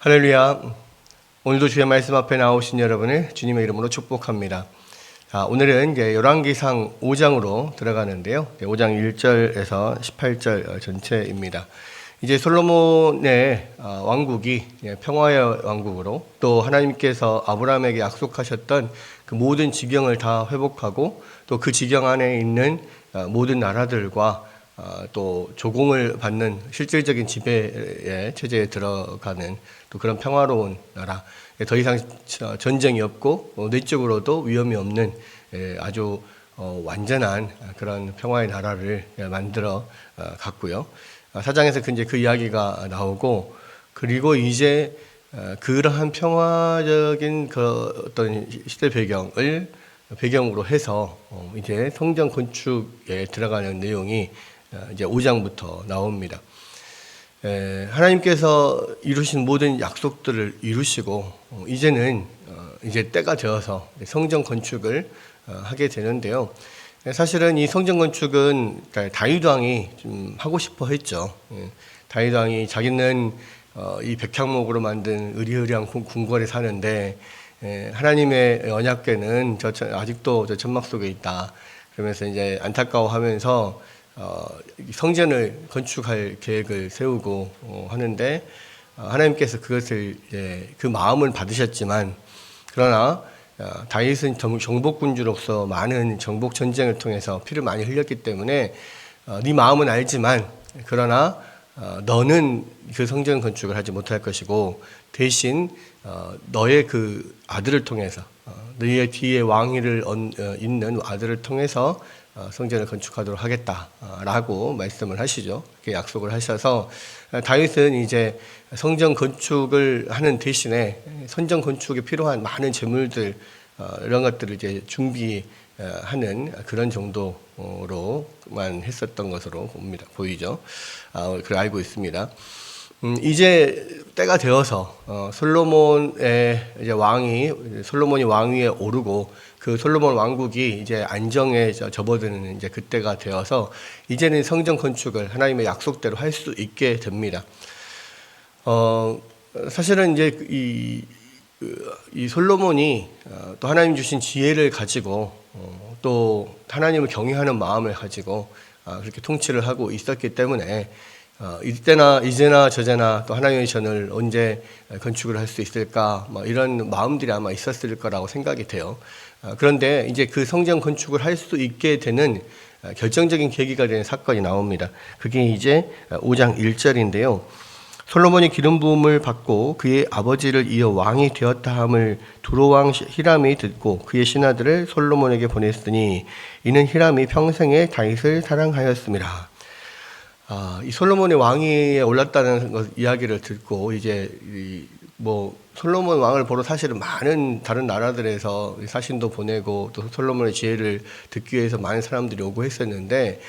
할렐루야. 오늘도 주의 말씀 앞에 나오신 여러분을 주님의 이름으로 축복합니다. 오늘은 이제 열왕기상 5장으로 들어가는데요. 5장 1절에서 18절 전체입니다. 이제 솔로몬의 왕국이 평화의 왕국으로, 또 하나님께서 아브라함에게 약속하셨던 그 모든 지경을 다 회복하고, 또 그 지경 안에 있는 모든 나라들과 또 조공을 받는 실질적인 지배의 체제에 들어가는 또 그런 평화로운 나라, 더 이상 전쟁이 없고 내적으로도 위험이 없는 아주 완전한 그런 평화의 나라를 만들어 갔고요. 사장에서 이제 그 이야기가 나오고, 그리고 이제 그러한 평화적인 그 어떤 시대 배경으로 해서 이제 성전 건축에 들어가는 내용이 이제 5장부터 나옵니다. 하나님께서 이루신 모든 약속들을 이루시고 이제는 이제 때가 되어서 성전 건축을 하게 되는데요. 사실은 이 성전 건축은 다윗 왕이 좀 하고 싶어 했죠. 다윗 왕이 자기는 이 백향목으로 만든 의리의리한 궁궐에 사는데 하나님의 언약궤는 아직도 저 천막 속에 있다. 그러면서 이제 안타까워하면서 성전을 건축할 계획을 세우고 하는데, 하나님께서 그것을 그 마음을 받으셨지만, 그러나 다윗은 정복군주로서 많은 정복 전쟁을 통해서 피를 많이 흘렸기 때문에 네 마음은 알지만, 그러나 너는 그 성전 건축을 하지 못할 것이고 대신 너의 그 아들을 통해서, 너의 뒤에 왕위를 잇는 아들을 통해서 성전을 건축하도록 하겠다라고 말씀을 하시죠. 그렇게 약속을 하셔서 다윗은 이제 성전 건축을 하는 대신에 성전 건축에 필요한 많은 재물들, 이런 것들을 이제 준비하는 그런 정도로만 했었던 것으로 보이죠. 그걸 알고 있습니다. 이제 때가 되어서 솔로몬의 이제 솔로몬이 왕위에 오르고 그 솔로몬 왕국이 이제 안정에 접어드는 이제 그때가 되어서 이제는 성전 건축을 하나님의 약속대로 할 수 있게 됩니다. 사실은 이제 이 솔로몬이 또 하나님 주신 지혜를 가지고 또 하나님을 경외하는 마음을 가지고 그렇게 통치를 하고 있었기 때문에 이제나 저제나 또 하나님의 전을 언제 건축을 할 수 있을까, 이런 마음들이 아마 있었을 거라고 생각이 돼요. 그런데 이제 그 성전 건축을 할 수 있게 되는 결정적인 계기가 되는 사건이 나옵니다. 그게 이제 5장 1절인데요. 솔로몬이 기름 부음을 받고 그의 아버지를 이어 왕이 되었다 함을 두로왕 히람이 듣고 그의 신하들을 솔로몬에게 보냈으니 이는 히람이 평생에 다윗을 사랑하였습니다. 이 솔로몬의 왕위에 올랐다는 이야기를 듣고 이제 솔로몬 왕을 보러 사실은 많은 다른 나라들에서 사신도 보내고 또 솔로몬의 지혜를 듣기 위해서 많은 사람들이 오고 했었는데,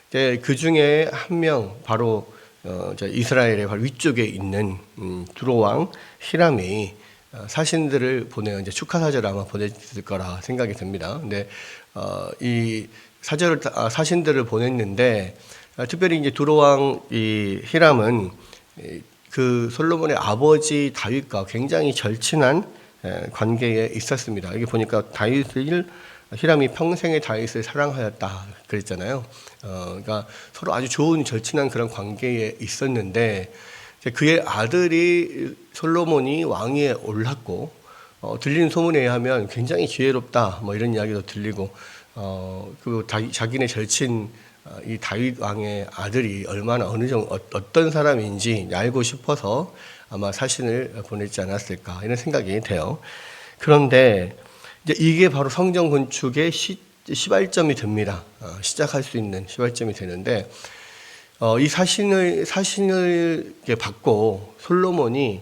이제 그 중에 한 명, 바로 이스라엘의 바로 위쪽에 있는 두로왕 히람이 사신들을 보내요. 이제 축하 사절을 아마 보냈을 거라 생각이 듭니다. 근데 이 사신들을 보냈는데, 특별히 이제 두로왕 이 히람은 그 솔로몬의 아버지 다윗과 굉장히 절친한 관계에 있었습니다. 여기 보니까 히람이 평생에 다윗을 사랑하였다 그랬잖아요. 그러니까 서로 아주 좋은 절친한 그런 관계에 있었는데, 그의 아들이 솔로몬이 왕위에 올랐고 들리는 소문에 의하면 굉장히 지혜롭다, 이런 이야기도 들리고, 그 자기네 절친 이 다윗 왕의 아들이 얼마나 어떤 사람인지 알고 싶어서 아마 사신을 보냈지 않았을까, 이런 생각이 돼요. 그런데 이제 이게 바로 성전 건축의 시발점이 됩니다. 시작할 수 있는 시발점이 되는데, 이 사신을 받고 솔로몬이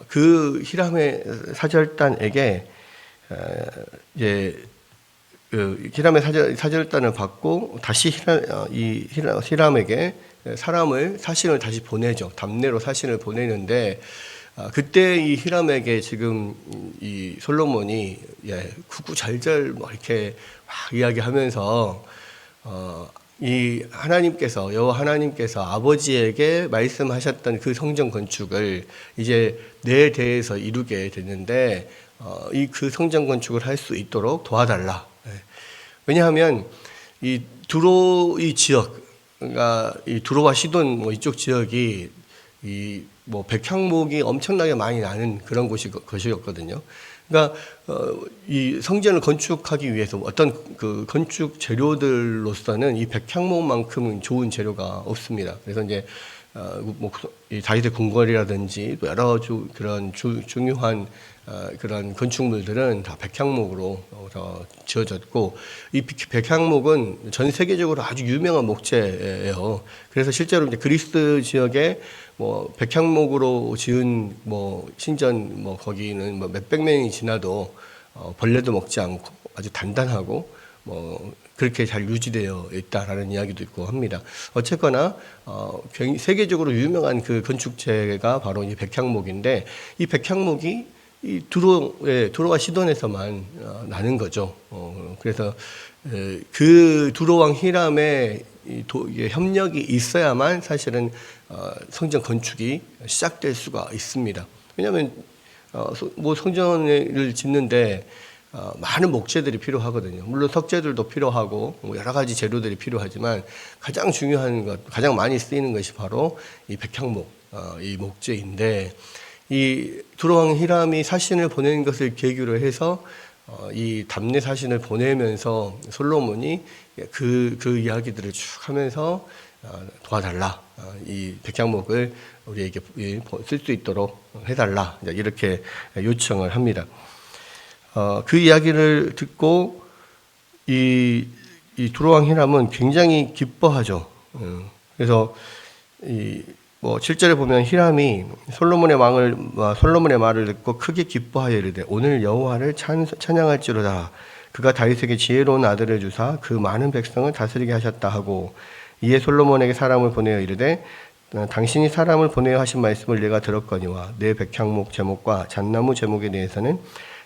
그 히람의 사절단에게 이제 히람의 사절단을 받고 다시 히람에게 사신을 다시 보내죠. 답례로 사신을 보내는데, 그때 이 히람에게 지금 이 솔로몬이 구구절절 이렇게 막 이야기하면서 이 하나님께서 여호와 하나님께서 아버지에게 말씀하셨던 그 성전 건축을 이제 내 대에서 이루게 됐는데 이 그 성전 건축을 할 수 있도록 도와달라. 왜냐하면 이 지역, 그러니까 이 두로와 시돈 뭐 이쪽 지역이 이 뭐 백향목이 엄청나게 많이 나는 그런 것이었거든요. 그러니까 이 성전을 건축하기 위해서 어떤 그 건축 재료들로서는 이 백향목만큼은 좋은 재료가 없습니다. 그래서 이제 뭐 이 다윗의 궁궐이라든지 여러 그런 중요한 그런 건축물들은 다 백향목으로 지어졌고, 이 백향목은 전 세계적으로 아주 유명한 목재예요. 그래서 실제로 이제 그리스 지역에 뭐 백향목으로 지은 뭐 신전 뭐 거기는 뭐 몇백 년이 지나도 벌레도 먹지 않고 아주 단단하고 뭐 그렇게 잘 유지되어 있다라는 이야기도 있고 합니다. 어쨌거나 세계적으로 유명한 그 건축재가 바로 이 백향목인데, 이 백향목이 이 두로와 시돈에서만 나는 거죠. 그래서 그 두로왕 히람의 협력이 있어야만 사실은 성전 건축이 시작될 수가 있습니다. 왜냐하면 뭐 성전을 짓는데 많은 목재들이 필요하거든요. 물론 석재들도 필요하고 뭐 여러 가지 재료들이 필요하지만 가장 중요한 것, 가장 많이 쓰이는 것이 바로 이 백향목, 이 목재인데, 이 두로왕 히람이 사신을 보낸 것을 계기로 해서 이 답례 사신을 보내면서 솔로몬이 그 이야기들을 쭉 하면서 도와달라, 이 백향목을 우리에게 쓸 수 있도록 해달라, 이렇게 요청을 합니다. 그 이야기를 듣고 이 두로왕 히람은 굉장히 기뻐하죠. 그래서 뭐 7절에 보면 히람이 솔로몬의 말을 듣고 크게 기뻐하여 이르되 오늘 여호와를 찬양할지로다. 그가 다윗에게 지혜로운 아들을 주사 그 많은 백성을 다스리게 하셨다 하고, 이에 솔로몬에게 사람을 보내어 이르되 당신이 사람을 보내어 하신 말씀을 내가 들었거니와 내 백향목 제목과 잣나무 제목에 대해서는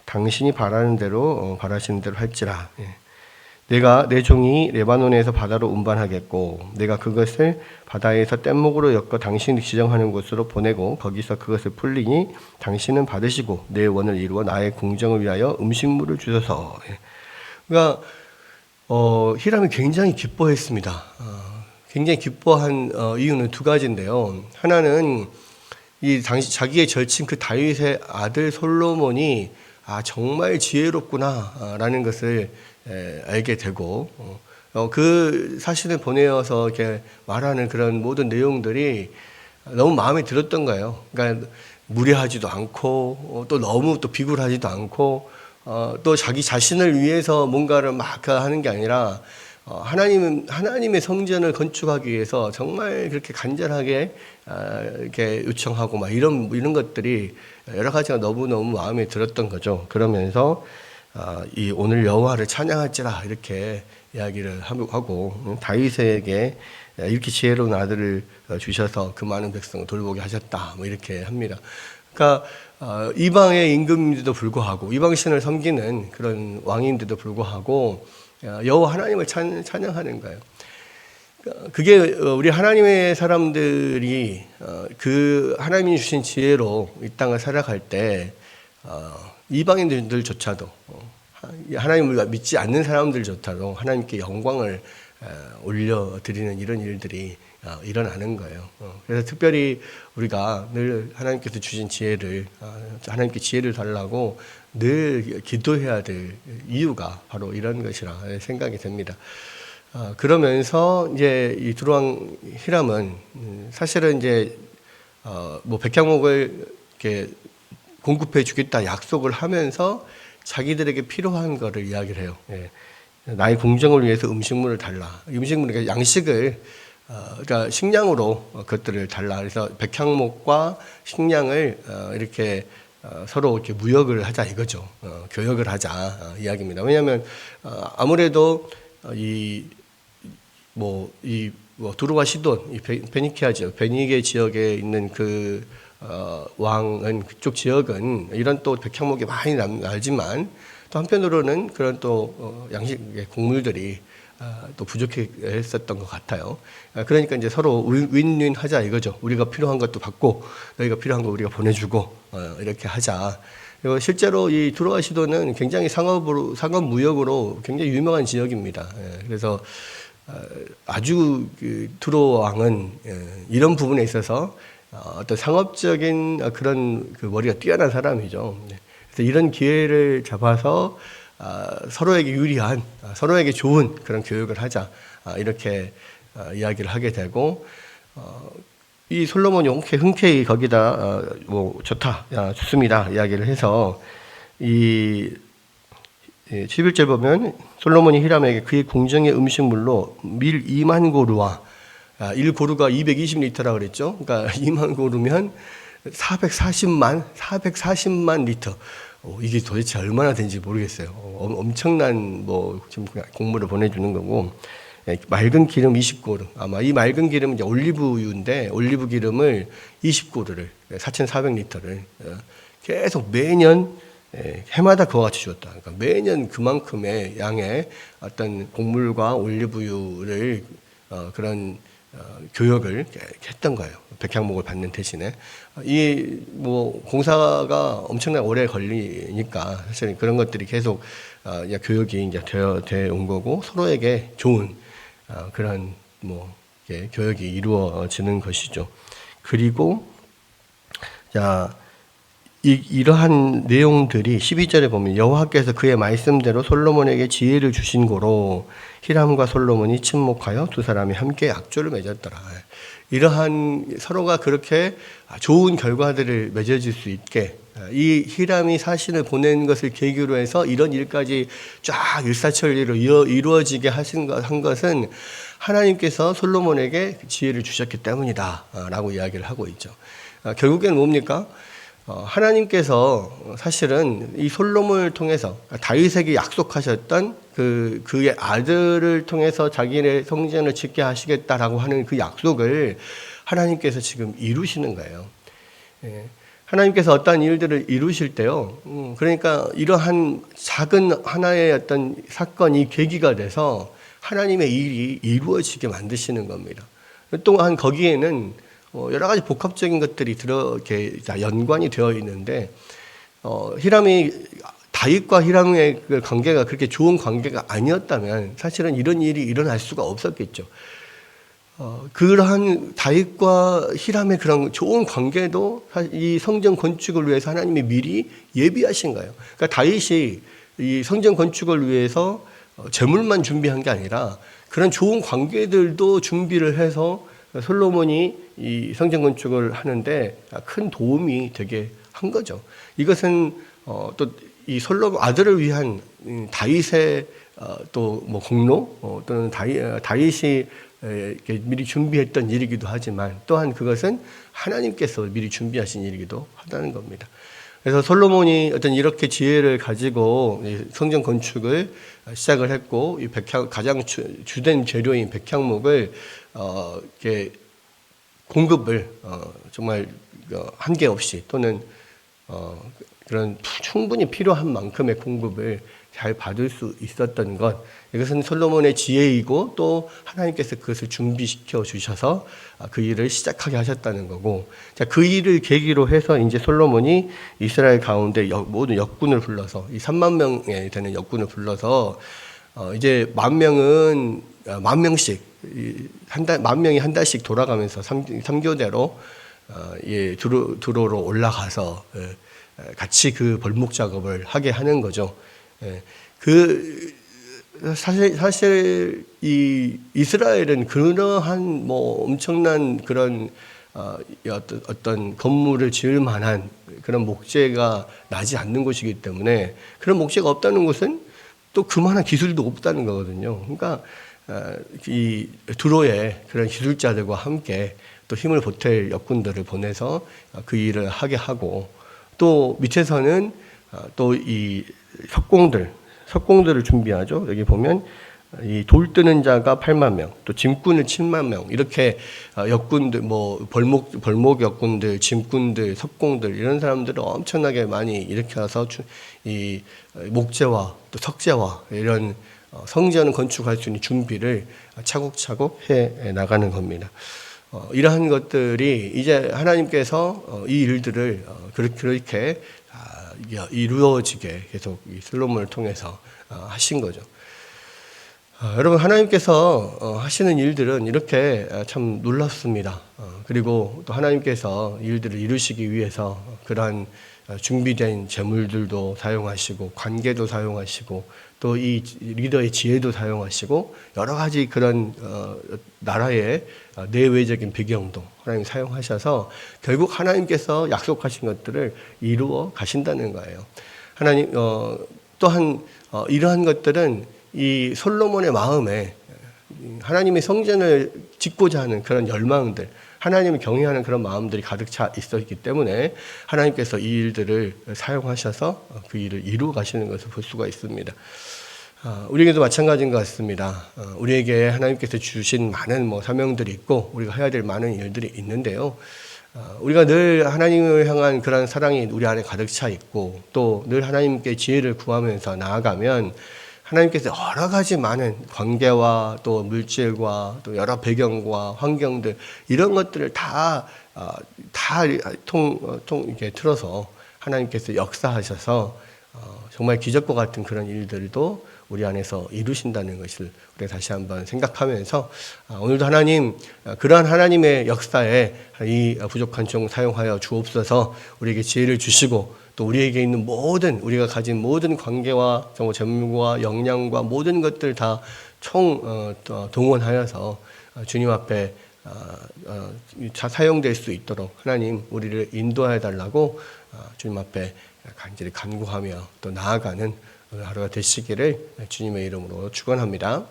당신이 바라시는 대로 할지라. 내가 내 종이 레바논에서 바다로 운반하겠고 내가 그것을 바다에서 뗏목으로 엮어 당신이 지정하는 곳으로 보내고 거기서 그것을 풀리니 당신은 받으시고 내 원을 이루어 나의 궁정을 위하여 음식물을 주소서. 그러니까 히람이 굉장히 기뻐했습니다. 굉장히 기뻐한 이유는 두 가지인데요. 하나는 이 당시 자기의 절친 그 다윗의 아들 솔로몬이 정말 지혜롭구나라는 것을 알게 되고, 그 사신을 보내어서 이렇게 말하는 그런 모든 내용들이 너무 마음에 들었던 거예요. 그러니까 무례하지도 않고 또 너무 또 비굴하지도 않고 또 자기 자신을 위해서 뭔가를 막 하는 게 아니라 하나님의 성전을 건축하기 위해서 정말 그렇게 간절하게 이렇게 요청하고 막 이런 것들이 여러 가지가 너무너무 마음에 들었던 거죠. 그러면서 이 오늘 여호와를 찬양할지라 이렇게 이야기를 하고, 다윗에게 이렇게 지혜로운 아들을 주셔서 그 많은 백성을 돌보게 하셨다 뭐 이렇게 합니다. 그러니까 이방의 임금인데도 불구하고, 이방 신을 섬기는 그런 왕인데도 불구하고 여호와 하나님을 찬양하는 거예요. 그게 우리 하나님의 사람들이 그 하나님이 주신 지혜로 이 땅을 살아갈 때 이방인들조차도 하나님을 믿지 않는 사람들조차도 하나님께 영광을 올려드리는 이런 일들이 일어나는 거예요. 그래서 특별히 우리가 늘 하나님께서 주신 지혜를, 하나님께 지혜를 달라고 늘 기도해야 될 이유가 바로 이런 것이라 생각이 됩니다. 그러면서 이제 이 두로왕 히람은 사실은 이제 뭐 백향목을 이렇게 공급해 주겠다 약속을 하면서 자기들에게 필요한 거를 이야기를 해요. 나의 궁정을 위해서 음식물을 달라. 그러니까 양식을 그러니까 식량으로 그것들을 달라. 그래서 백향목과 식량을 이렇게 서로 이렇게 무역을 하자 이거죠. 교역을 하자 이야기입니다. 왜냐하면 아무래도 두로와 시돈, 베니키아죠. 베니게 지역에 있는 그 왕은, 그쪽 지역은 이런 또 백향목이 많이 나지만 또 한편으로는 그런 또 양식 곡물들이 또 부족했었던 것 같아요. 그러니까 이제 서로 윈윈 하자 이거죠. 우리가 필요한 것도 받고 너희가 필요한 거 우리가 보내주고 이렇게 하자. 그리고 실제로 이 두로아 시도는 굉장히 상업 무역으로 굉장히 유명한 지역입니다. 그래서 아주 두로 왕은 이런 부분에 있어서 어떤 상업적인 그런 그 머리가 뛰어난 사람이죠. 그래서 이런 기회를 잡아서 서로에게 유리한, 서로에게 좋은 그런 교육을 하자 이렇게 이야기를 하게 되고, 이 솔로몬이 흔쾌히 거기다 뭐 좋다, 좋습니다 이야기를 해서 이 11절 보면 솔로몬이 히람에게 그의 궁정의 음식물로 밀 2만 고루와 1고루가 220리터라 그랬죠. 그러니까 2만 고루면 440만 리터. 이게 도대체 얼마나 되는지 모르겠어요. 엄청난 지금 곡물을 보내주는 거고, 맑은 기름 20고루. 아마 이 맑은 기름은 이제 올리브유인데 올리브 기름을 20고루를 4,400리터를 계속 매년 해마다 그와 같이 주었다. 그러니까 매년 그만큼의 양의 어떤 곡물과 올리브유를 그런 교역을 했던 거예요. 백향목을 받는 대신에. 이 공사가 엄청나게 오래 걸리니까 사실 그런 것들이 계속 교역이 이제 되어 온 거고, 서로에게 좋은 그런 교역이 이루어지는 것이죠. 그리고 이러한 내용들이 12절에 보면 여호와께서 그의 말씀대로 솔로몬에게 지혜를 주신 고로 히람과 솔로몬이 친목하여 두 사람이 함께 약조를 맺었더라. 이러한 서로가 그렇게 좋은 결과들을 맺어질 수 있게 이 히람이 사신을 보낸 것을 계기로 해서 이런 일까지 쫙 일사천리로 이루어지게 한 것은 하나님께서 솔로몬에게 지혜를 주셨기 때문이다 라고 이야기를 하고 있죠. 결국에는 뭡니까? 하나님께서 사실은 이 솔로몬을 통해서 다윗에게 약속하셨던 그의 아들을 통해서 자기의 성전을 짓게 하시겠다라고 하는 그 약속을 하나님께서 지금 이루시는 거예요. 하나님께서 어떠한 일들을 이루실 때요, 그러니까 이러한 작은 하나의 어떤 사건이 계기가 돼서 하나님의 일이 이루어지게 만드시는 겁니다. 또한 거기에는 여러 가지 복합적인 것들이 이렇게 연관이 되어 있는데, 다윗과 히람의 그 관계가 그렇게 좋은 관계가 아니었다면 사실은 이런 일이 일어날 수가 없었겠죠. 그러한 다윗과 히람의 그런 좋은 관계도 이 성전 건축을 위해서 하나님이 미리 예비하신 거예요. 그러니까 다윗이 이 성전 건축을 위해서 재물만 준비한 게 아니라 그런 좋은 관계들도 준비를 해서 솔로몬이 이 성전 건축을 하는데 큰 도움이 되게 한 거죠. 이것은 또 이 솔로몬 아들을 위한 다윗의 또 공로 또는 다윗이 미리 준비했던 일이기도 하지만, 또한 그것은 하나님께서 미리 준비하신 일이기도 하다는 겁니다. 그래서 솔로몬이 어떤 이렇게 지혜를 가지고 성전 건축을 시작을 했고, 이 가장 주된 재료인 백향목을 이렇게 공급을 정말 한계 없이 또는 그런 충분히 필요한 만큼의 공급을 잘 받을 수 있었던 것, 이것은 솔로몬의 지혜이고 또 하나님께서 그것을 준비시켜 주셔서 그 일을 시작하게 하셨다는 거고, 자, 그 일을 계기로 해서 이제 솔로몬이 이스라엘 가운데 모든 역군을 불러서 이 3만 명에 되는 역군을 불러서 이제 10,000명씩 만 명이 한 달씩 돌아가면서 3교대로 두로로 올라가서 같이 그 벌목 작업을 하게 하는 거죠. 사실 이 이스라엘은 그러한 엄청난 그런 어떤 건물을 지을 만한 그런 목재가 나지 않는 곳이기 때문에, 그런 목재가 없다는 것은 또 그만한 기술도 없다는 거거든요. 그러니까 이 두로의 그런 기술자들과 함께 또 힘을 보탤 역군들을 보내서 그 일을 하게 하고, 또 밑에서는 또 이 석공들을 준비하죠. 여기 보면 이 돌 뜨는 자가 8만 명, 또 짐꾼을 7만 명, 이렇게 역군들, 벌목 역군들, 짐꾼들, 석공들, 이런 사람들을 엄청나게 많이 일으켜서 이 목재와 또 석재와 이런 성전을 건축할 수 있는 준비를 차곡차곡 해 나가는 겁니다. 이러한 것들이 이제 하나님께서 이 일들을 그렇게 이루어지게 계속 이 솔로몬을 통해서 하신 거죠. 여러분, 하나님께서 하시는 일들은 이렇게 참 놀랍습니다. 그리고 또 하나님께서 일들을 이루시기 위해서 그러한 준비된 재물들도 사용하시고 관계도 사용하시고 또 이 리더의 지혜도 사용하시고 여러 가지 그런 나라의 내외적인 배경도 하나님 사용하셔서 결국 하나님께서 약속하신 것들을 이루어 가신다는 거예요. 하나님 또한 이러한 것들은 이 솔로몬의 마음에 하나님의 성전을 짓고자 하는 그런 열망들, 하나님을 경외하는 그런 마음들이 가득 차 있었기 때문에 하나님께서 이 일들을 사용하셔서 그 일을 이루어 가시는 것을 볼 수가 있습니다. 우리에게도 마찬가지인 것 같습니다. 우리에게 하나님께서 주신 많은 사명들이 있고 우리가 해야 될 많은 일들이 있는데요. 우리가 늘 하나님을 향한 그런 사랑이 우리 안에 가득 차 있고 또 늘 하나님께 지혜를 구하면서 나아가면 하나님께서 여러 가지 많은 관계와 또 물질과 또 여러 배경과 환경들 이런 것들을 다 이렇게 틀어서 하나님께서 역사하셔서 정말 기적과 같은 그런 일들도 우리 안에서 이루신다는 것을 우리가 다시 한번 생각하면서 오늘도 하나님 그러한 하나님의 역사에 이 부족한 종 사용하여 주옵소서. 우리에게 지혜를 주시고 또 우리에게 있는 모든 우리가 가진 모든 관계와 재물과 역량과 모든 것들 다 동원하여서 주님 앞에 사용될 수 있도록 하나님 우리를 인도해 달라고 주님 앞에 간절히 간구하며 또 나아가는 오늘 하루가 되시기를 주님의 이름으로 축원합니다.